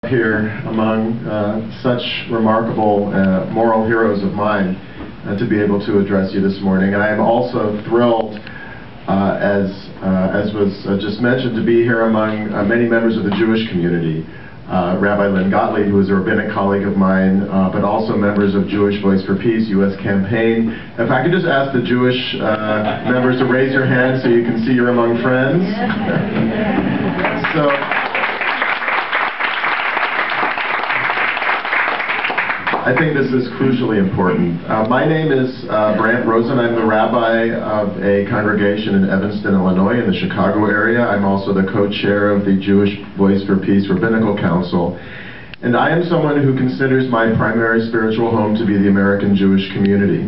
Here among such remarkable moral heroes of mine to be able to address you this morning. And I am also thrilled, as was just mentioned, to be here among many members of the Jewish community. Rabbi Lynn Gottlieb, who is a rabbinic colleague of mine, but also members of Jewish Voice for Peace, U.S. Campaign. If I could just ask the Jewish members to raise your hands so you can see you're among friends. I think this is crucially important. My name is Brant Rosen. I'm the rabbi of a congregation in Evanston, Illinois, in the Chicago area. I'm also the co-chair of the Jewish Voice for Peace Rabbinical Council. And I am someone who considers my primary spiritual home to be the American Jewish community.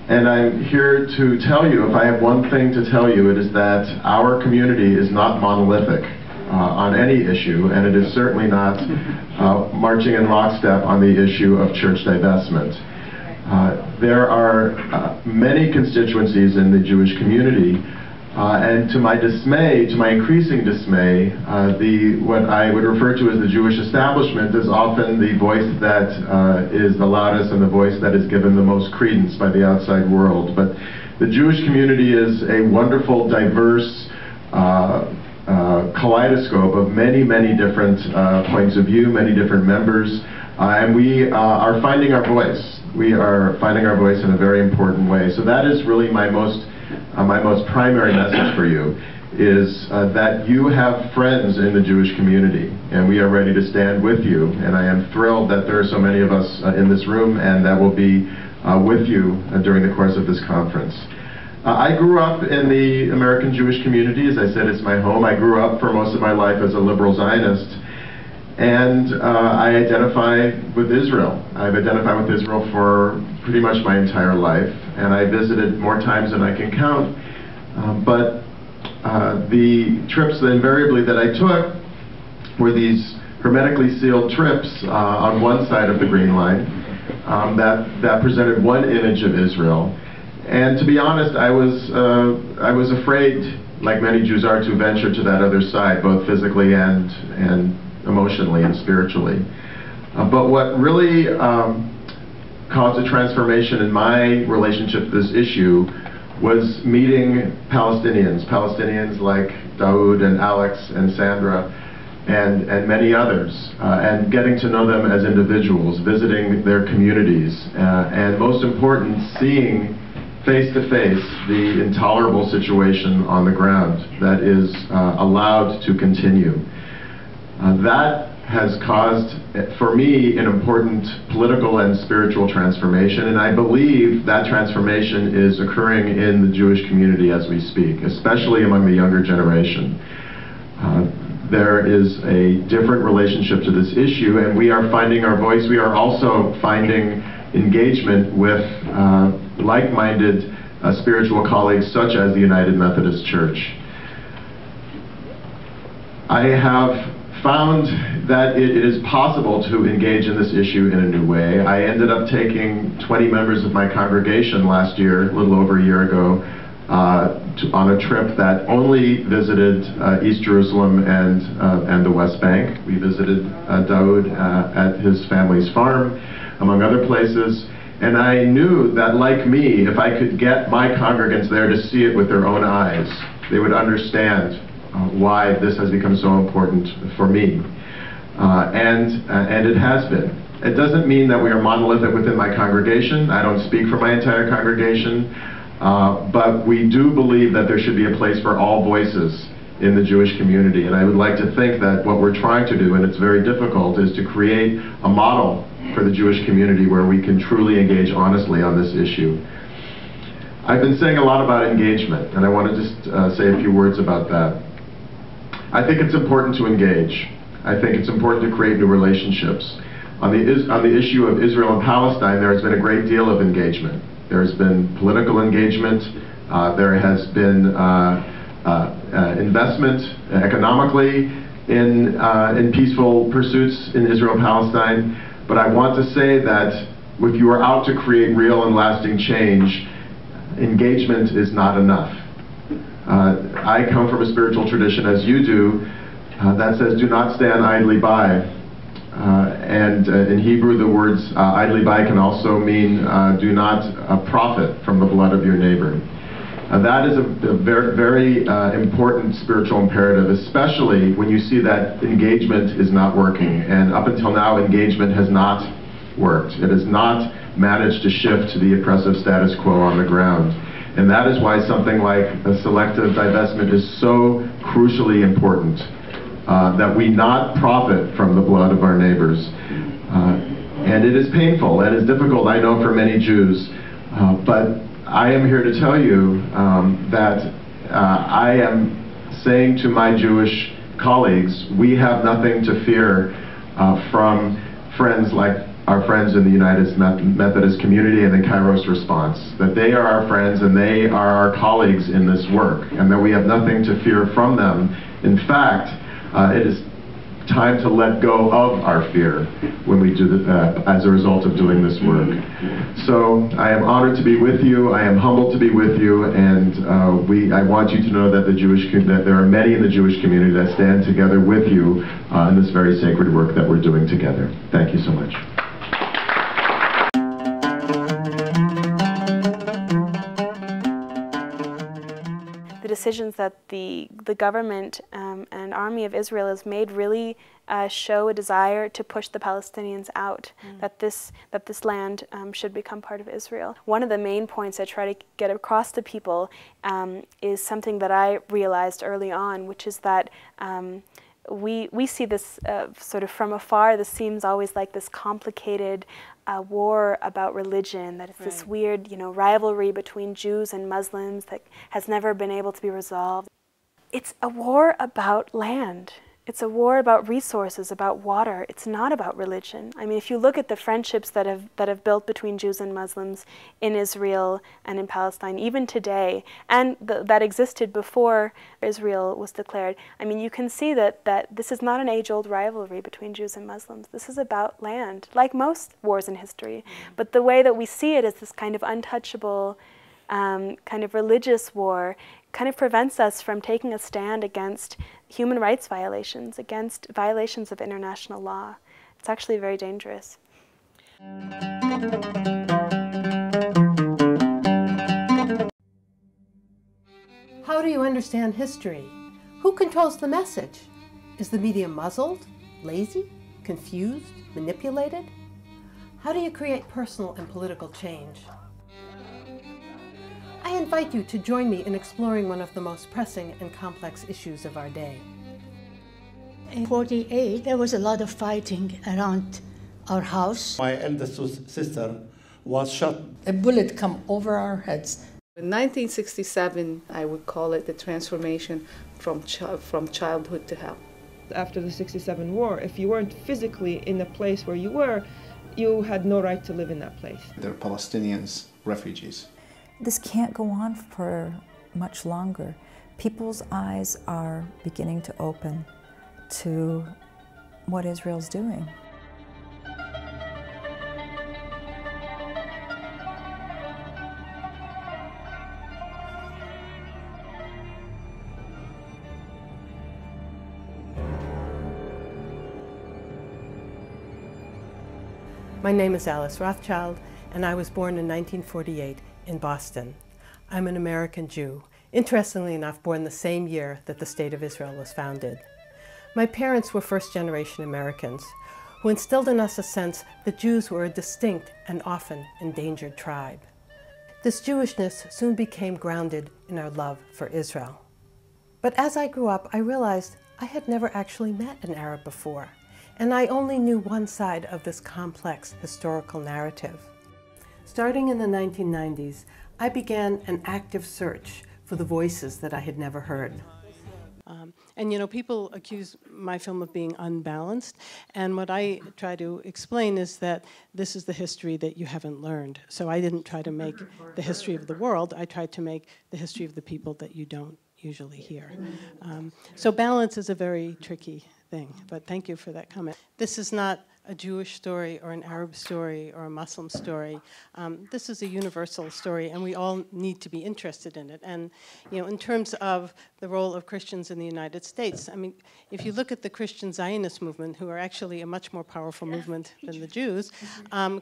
And I'm here to tell you, if I have one thing to tell you, it is that our community is not monolithic on any issue, and it is certainly not marching in lockstep on the issue of church divestment. There are many constituencies in the Jewish community, and to my dismay, to my increasing dismay, what I would refer to as the Jewish establishment is often the voice that is the loudest and the voice that is given the most credence by the outside world. But the Jewish community is a wonderful, diverse kaleidoscope of many, many different points of view, many different members, and we are finding our voice. We are finding our voice in a very important way. So that is really my most primary message for you, is that you have friends in the Jewish community, and we are ready to stand with you. And I am thrilled that there are so many of us in this room, and that will be with you during the course of this conference. I grew up in the American Jewish community. As I said, it's my home. I grew up for most of my life as a liberal Zionist, and I identify with Israel. I've identified with Israel for pretty much my entire life, and I visited more times than I can count. But the trips that invariably that I took were these hermetically sealed trips on one side of the Green Line that presented one image of Israel. And to be honest, I was afraid, like many Jews are, to venture to that other side, both physically and emotionally and spiritually. But what really caused a transformation in my relationship to this issue was meeting Palestinians like Daoud and Alex and Sandra and many others, and getting to know them as individuals, visiting their communities, and most important, seeing face-to-face the intolerable situation on the ground that is allowed to continue. That has caused, for me, an important political and spiritual transformation, and I believe that transformation is occurring in the Jewish community as we speak, especially among the younger generation. There is a different relationship to this issue, and we are finding our voice. We are also finding engagement with like-minded spiritual colleagues such as the United Methodist Church. I have found that it is possible to engage in this issue in a new way. I ended up taking 20 members of my congregation last year, a little over a year ago, on a trip that only visited East Jerusalem and the West Bank. We visited Daoud at his family's farm, among other places. And I knew that, like me, if I could get my congregants there to see it with their own eyes, they would understand why this has become so important for me. And it has been. It doesn't mean that we are monolithic within my congregation. I don't speak for my entire congregation. But we do believe that there should be a place for all voices in the Jewish community. And I would like to think that what we're trying to do, and it's very difficult, is to create a model for the Jewish community where we can truly engage honestly on this issue. I've been saying a lot about engagement, and I want to just say a few words about that. I think it's important to engage. I think it's important to create new relationships. On the issue of Israel and Palestine, there has been a great deal of engagement. There's been political engagement. There has been investment economically in peaceful pursuits in Israel-Palestine. But I want to say that if you are out to create real and lasting change, engagement is not enough. I come from a spiritual tradition, as you do, that says do not stand idly by. And in Hebrew, the words Ad Libai can also mean do not profit from the blood of your neighbor. That is a very, very important spiritual imperative, especially when you see that engagement is not working. And up until now, engagement has not worked. It has not managed to shift to the oppressive status quo on the ground. And that is why something like a selective divestment is so crucially important, that we not profit from the blood of our neighbors. And it is painful, and it's difficult, I know, for many Jews, but I am here to tell you that I am saying to my Jewish colleagues, we have nothing to fear from friends like our friends in the United Methodist community and the Kairos Response, that they are our friends and they are our colleagues in this work, and that we have nothing to fear from them. In fact, it is time to let go of our fear when we do as a result of doing this work. So I am honored to be with you. I am humbled to be with you, and I want you to know that that there are many in the Jewish community that stand together with you in this very sacred work that we're doing together. Thank you so much. The decisions that the government and army of Israel has made really show a desire to push the Palestinians out, that this land should become part of Israel. One of the main points I try to get across to people is something that I realized early on, which is that we see this sort of from afar. This seems always like this complicated war about religion, that it's this weird, rivalry between Jews and Muslims that has never been able to be resolved. It's a war about land. It's a war about resources, about water. It's not about religion. I mean, if you look at the friendships that have built between Jews and Muslims in Israel and in Palestine, even today, and that existed before Israel was declared, I mean, you can see that this is not an age-old rivalry between Jews and Muslims. This is about land, like most wars in history. But the way that we see it as this kind of untouchable, kind of religious war kind of prevents us from taking a stand against human rights violations, against violations of international law. It's actually very dangerous. How do you understand history? Who controls the message? Is the media muzzled, lazy, confused, manipulated? How do you create personal and political change? I invite you to join me in exploring one of the most pressing and complex issues of our day. In '48, there was a lot of fighting around our house. My eldest sister was shot. A bullet come over our heads. In 1967, I would call it the transformation from childhood to hell. After the '67 war, if you weren't physically in the place where you were, you had no right to live in that place. They're Palestinians, refugees. This can't go on for much longer. People's eyes are beginning to open to what Israel's doing. My name is Alice Rothschild, and I was born in 1948 in Boston. I'm an American Jew, interestingly enough, born the same year that the State of Israel was founded. My parents were first-generation Americans who instilled in us a sense that Jews were a distinct and often endangered tribe. This Jewishness soon became grounded in our love for Israel. But as I grew up, I realized I had never actually met an Arab before, and I only knew one side of this complex historical narrative. Starting in the 1990s, I began an active search for the voices that I had never heard. People accuse my film of being unbalanced, and what I try to explain is that this is the history that you haven't learned. So I didn't try to make the history of the world, I tried to make the history of the people that you don't usually hear. So balance is a very tricky thing, but thank you for that comment. This is not a Jewish story or an Arab story or a Muslim story. This is a universal story, and we all need to be interested in it. And in terms of the role of Christians in the United States, I mean, if you look at the Christian Zionist movement, who are actually a much more powerful movement than the Jews,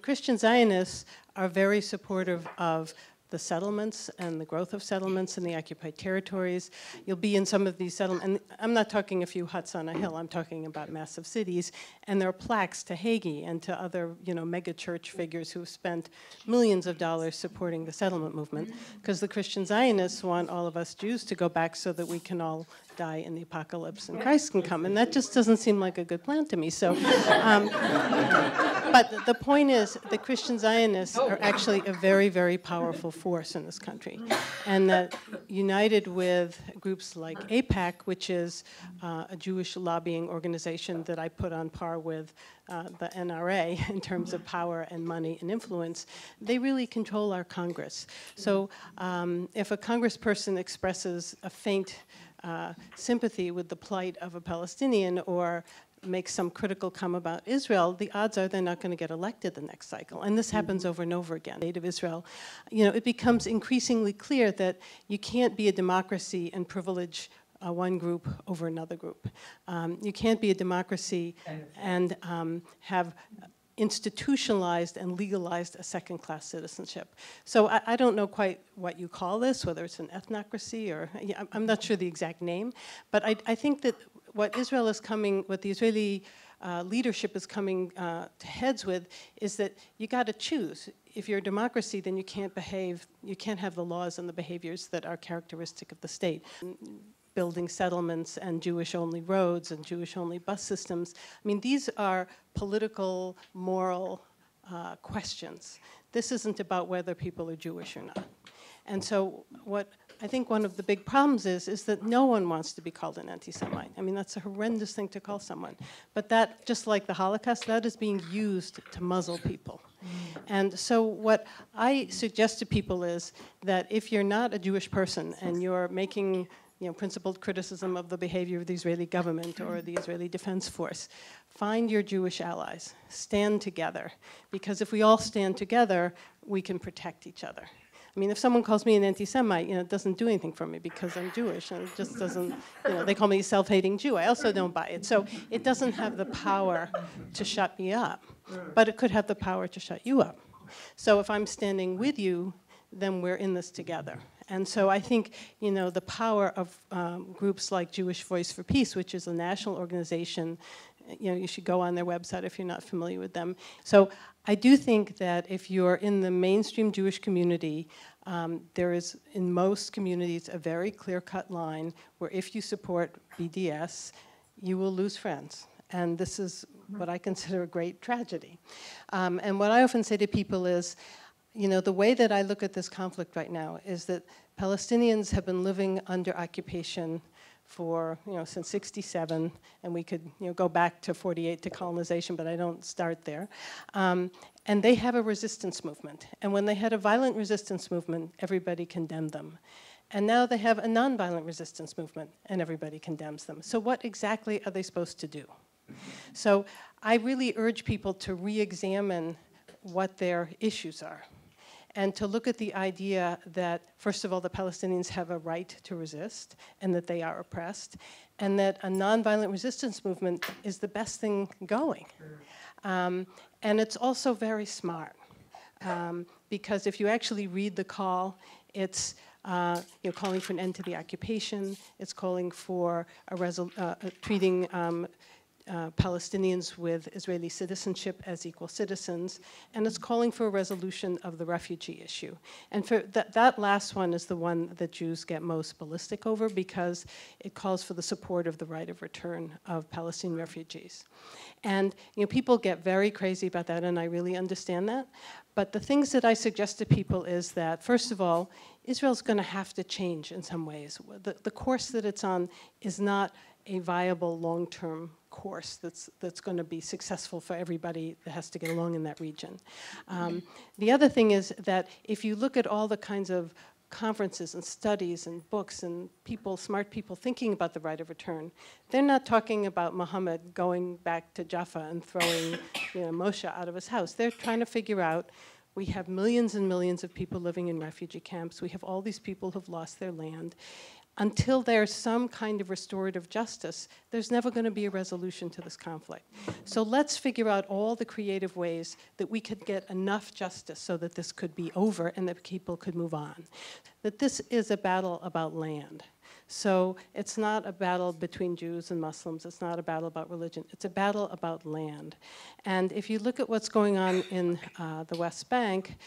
Christian Zionists are very supportive of the settlements and the growth of settlements in the occupied territories. You'll be in some of these settlements, and I'm not talking a few huts on a hill, I'm talking about massive cities, and there are plaques to Hagee and to other, mega church figures who have spent millions of dollars supporting the settlement movement, because the Christian Zionists want all of us Jews to go back so that we can all die in the apocalypse and Christ can come, and that just doesn't seem like a good plan to me. So, but the point is, the Christian Zionists are actually a very, very powerful force in this country, and that united with groups like AIPAC, which is a Jewish lobbying organization that I put on par with the NRA in terms of power and money and influence, they really control our Congress. So if a congressperson expresses a faint sympathy with the plight of a Palestinian or makes some critical comment about Israel, the odds are they're not going to get elected the next cycle. And this happens over and over again. State of Israel, it becomes increasingly clear that you can't be a democracy and privilege one group over another group. You can't be a democracy and have institutionalized and legalized a second-class citizenship. So I don't know quite what you call this, whether it's an ethnocracy or, I'm not sure the exact name, but I think that what the Israeli leadership is coming to heads with is that you got to choose. If you're a democracy, then you can't have the laws and the behaviors that are characteristic of the state. Building settlements and Jewish-only roads and Jewish-only bus systems. I mean, these are political, moral questions. This isn't about whether people are Jewish or not. And so what I think one of the big problems is that no one wants to be called an anti-Semite. I mean, that's a horrendous thing to call someone. But that, just like the Holocaust, that is being used to muzzle people. And so what I suggest to people is that if you're not a Jewish person and you're making principled criticism of the behavior of the Israeli government or the Israeli Defense Force, find your Jewish allies, stand together, because if we all stand together, we can protect each other. I mean, if someone calls me an anti-Semite, it doesn't do anything for me because I'm Jewish, and it just doesn't, they call me a self-hating Jew. I also don't buy it. So it doesn't have the power to shut me up, but it could have the power to shut you up. So if I'm standing with you, then we're in this together. And so I think, the power of groups like Jewish Voice for Peace, which is a national organization, you should go on their website if you're not familiar with them. So I do think that if you're in the mainstream Jewish community, there is, in most communities, a very clear-cut line where if you support BDS, you will lose friends. And this is what I consider a great tragedy. And what I often say to people is, the way that I look at this conflict right now is that Palestinians have been living under occupation for, since '67, and we could, go back to '48 to colonization, but I don't start there. And they have a resistance movement. And when they had a violent resistance movement, everybody condemned them. And now they have a nonviolent resistance movement, and everybody condemns them. So what exactly are they supposed to do? So I really urge people to re-examine what their issues are, and to look at the idea that, first of all, the Palestinians have a right to resist, and that they are oppressed, and that a nonviolent resistance movement is the best thing going. And it's also very smart, because if you actually read the call, it's calling for an end to the occupation, it's calling for treating Palestinians with Israeli citizenship as equal citizens, and it's calling for a resolution of the refugee issue. And for that last one is the one that Jews get most ballistic over, because it calls for the support of the right of return of Palestinian refugees. And people get very crazy about that, and I really understand that. But the things that I suggest to people is that, first of all, Israel's going to have to change in some ways. The course that it's on is not a viable long-term course that's going to be successful for everybody that has to get along in that region. The other thing is that if you look at all the kinds of conferences and studies and books and smart people thinking about the right of return, they're not talking about Muhammad going back to Jaffa and throwing Moshe out of his house. They're trying to figure out, we have millions and millions of people living in refugee camps. We have all these people who've lost their land. Until there's some kind of restorative justice, there's never going to be a resolution to this conflict. So let's figure out all the creative ways that we could get enough justice so that this could be over and that people could move on. That this is a battle about land. So it's not a battle between Jews and Muslims. It's not a battle about religion. It's a battle about land. And if you look at what's going on in the West Bank,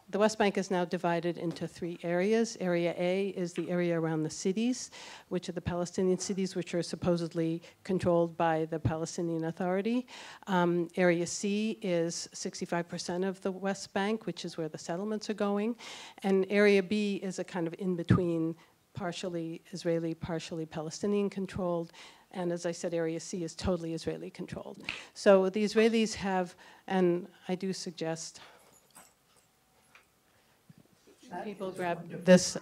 the West Bank is now divided into 3 areas. Area A is the area around the cities, which are the Palestinian cities, which are supposedly controlled by the Palestinian Authority. Area C is 65% of the West Bank, which is where the settlements are going. And Area B is a kind of in-between, partially Israeli, partially Palestinian controlled. And as I said, Area C is totally Israeli controlled. So the Israelis have, and I do suggest people grab this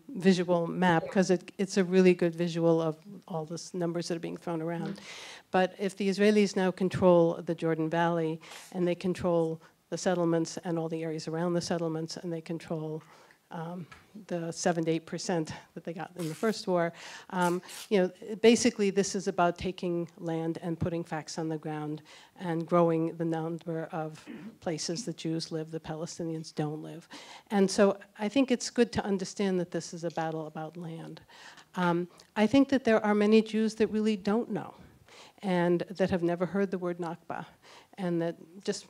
visual map, because it's a really good visual of all the numbers that are being thrown around. But if the Israelis now control the Jordan Valley, and they control the settlements and all the areas around the settlements, and they control the 7 to 8% that they got in the first war. Basically this is about taking land and putting facts on the ground and growing the number of places that Jews live, the Palestinians don't live. And so I think it's good to understand that this is a battle about land. I think that there are many Jews that really don't know and that have never heard the word Nakba, and that just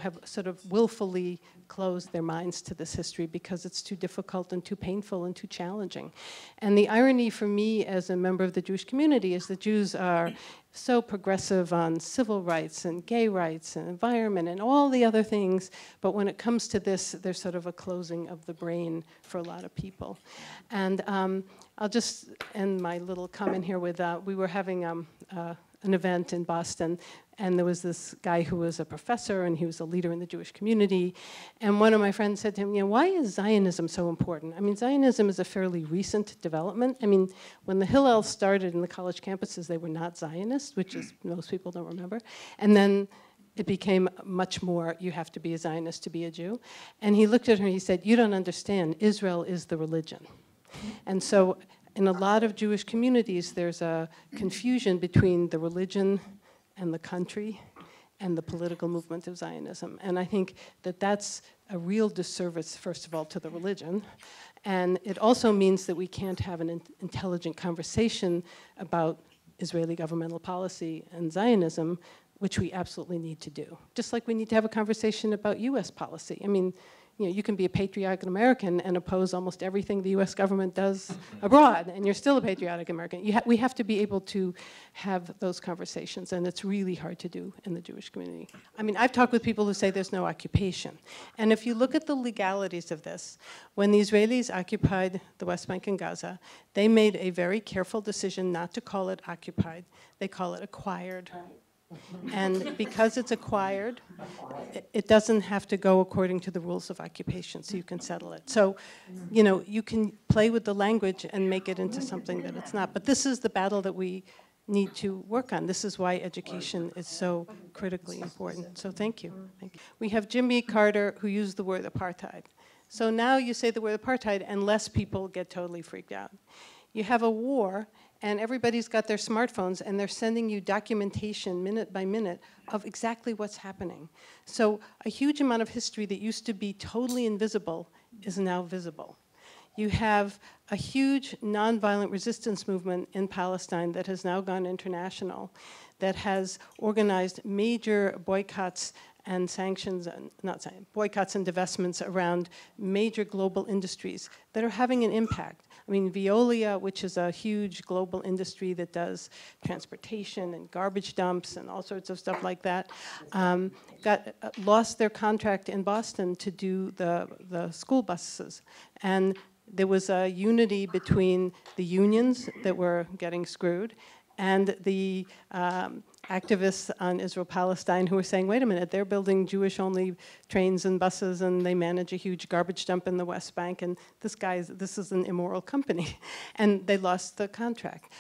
have sort of willfully closed their minds to this history because it's too difficult and too painful and too challenging. And the irony for me as a member of the Jewish community is that Jews are so progressive on civil rights and gay rights and environment and all the other things, but when it comes to this, there's sort of a closing of the brain for a lot of people. And I'll just end my little comment here with, we were having an event in Boston, and there was this guy who was a professor, and he was a leader in the Jewish community. And one of my friends said to him, why is Zionism so important? I mean, Zionism is a fairly recent development. I mean, when the Hillel started in the college campuses, they were not Zionists, which is most people don't remember. And then it became much more, you have to be a Zionist to be a Jew. And he looked at her and he said, you don't understand, Israel is the religion. And so in a lot of Jewish communities, there's a confusion between the religion and the country and the political movement of Zionism. And I think that that's a real disservice, first of all, to the religion. And it also means that we can't have an intelligent conversation about Israeli governmental policy and Zionism, which we absolutely need to do. Just like we need to have a conversation about US policy. I mean, you can be a patriotic American and oppose almost everything the US government does abroad, and you're still a patriotic American. We have to be able to have those conversations, and it's really hard to do in the Jewish community. I mean, I've talked with people who say there's no occupation. And if you look at the legalities of this, when the Israelis occupied the West Bank and Gaza, they made a very careful decision not to call it occupied. They call it acquired. And because it's acquired, it doesn't have to go according to the rules of occupation, so you can settle it. So, you can play with the language and make it into something that it's not. But this is the battle that we need to work on. This is why education is so critically important. So thank you. Thank you. We have Jimmy Carter, who used the word apartheid. So now you say the word apartheid and less people get totally freaked out. You have a war, and everybody's got their smartphones, and they're sending you documentation minute by minute of exactly what's happening. So a huge amount of history that used to be totally invisible is now visible. You have a huge nonviolent resistance movement in Palestine that has now gone international, that has organized major boycotts and sanctions, boycotts and divestments around major global industries that are having an impact. I mean, Veolia, which is a huge global industry that does transportation and garbage dumps and all sorts of stuff like that, lost their contract in Boston to do the school buses. And there was a unity between the unions that were getting screwed and the activists on Israel-Palestine who were saying, wait a minute, they're building Jewish-only trains and buses, and they manage a huge garbage dump in the West Bank, and this is an immoral company. And they lost the contract.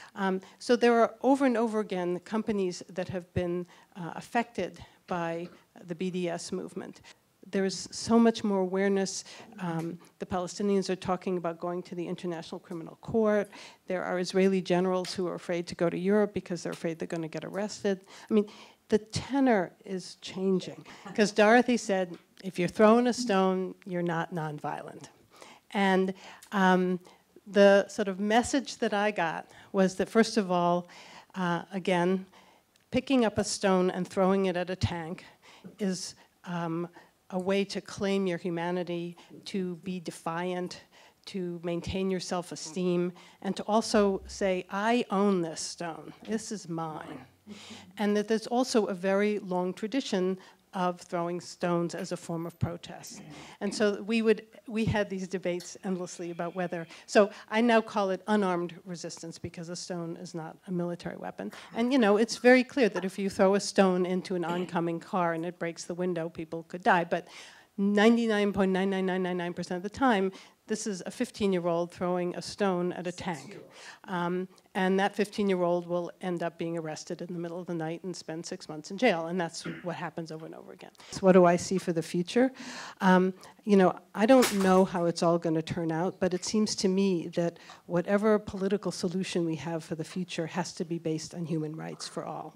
So there are over and over again companies that have been affected by the BDS movement. There's so much more awareness. The Palestinians are talking about going to the International Criminal Court. There are Israeli generals who are afraid to go to Europe because they're afraid they're going to get arrested. I mean, the tenor is changing. Because Dorothy said, if you're throwing a stone, you're not nonviolent. And the sort of message that I got was that, first of all, again, picking up a stone and throwing it at a tank is a way to claim your humanity, to be defiant, to maintain your self-esteem, and to also say, I own this stone, this is mine. And that there's also a very long tradition of throwing stones as a form of protest. And so we had these debates endlessly about whether, so I now call it unarmed resistance because a stone is not a military weapon. And you know, it's very clear that if you throw a stone into an oncoming car and it breaks the window, people could die. But 99.99999% of the time, this is a 15-year-old throwing a stone at a tank. And that 15-year-old will end up being arrested in the middle of the night and spend 6 months in jail. And that's what happens over and over again. So what do I see for the future? You know, I don't know how it's all going to turn out, but it seems to me that whatever political solution we have for the future has to be based on human rights for all.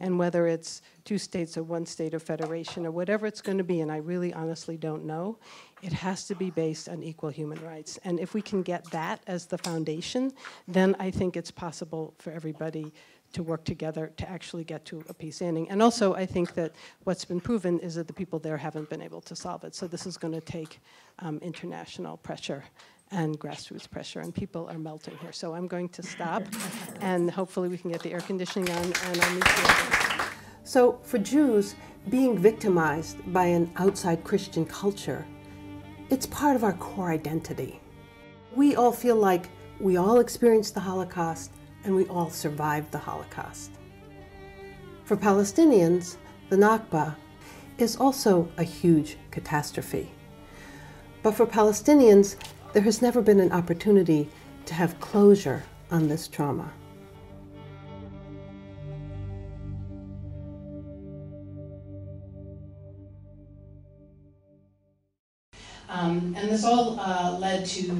And whether it's 2 states or 1 state or federation or whatever it's going to be, and I really honestly don't know, it has to be based on equal human rights. And if we can get that as the foundation, then I think it's possible for everybody to work together to actually get to a peace ending. And also, I think that what's been proven is that the people there haven't been able to solve it. So this is going to take international pressure and grassroots pressure, and people are melting here. So I'm going to stop, and hopefully we can get the air conditioning on, and I'll meet you. So for Jews, being victimized by an outside Christian culture, it's part of our core identity. We all feel like we all experienced the Holocaust and we all survived the Holocaust. For Palestinians, the Nakba is also a huge catastrophe. But for Palestinians, there has never been an opportunity to have closure on this trauma. And this all led to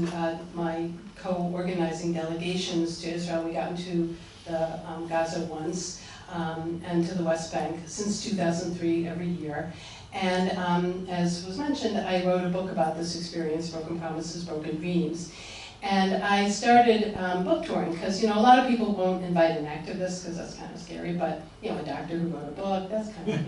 my co-organizing delegations to Israel. We got into the Gaza once and to the West Bank since 2003 every year. And as was mentioned, I wrote a book about this experience, Broken Promises, Broken Dreams. And I started book touring because, you know, a lot of people won't invite an activist because that's kind of scary, but, you know, a doctor who wrote a book, that's kind of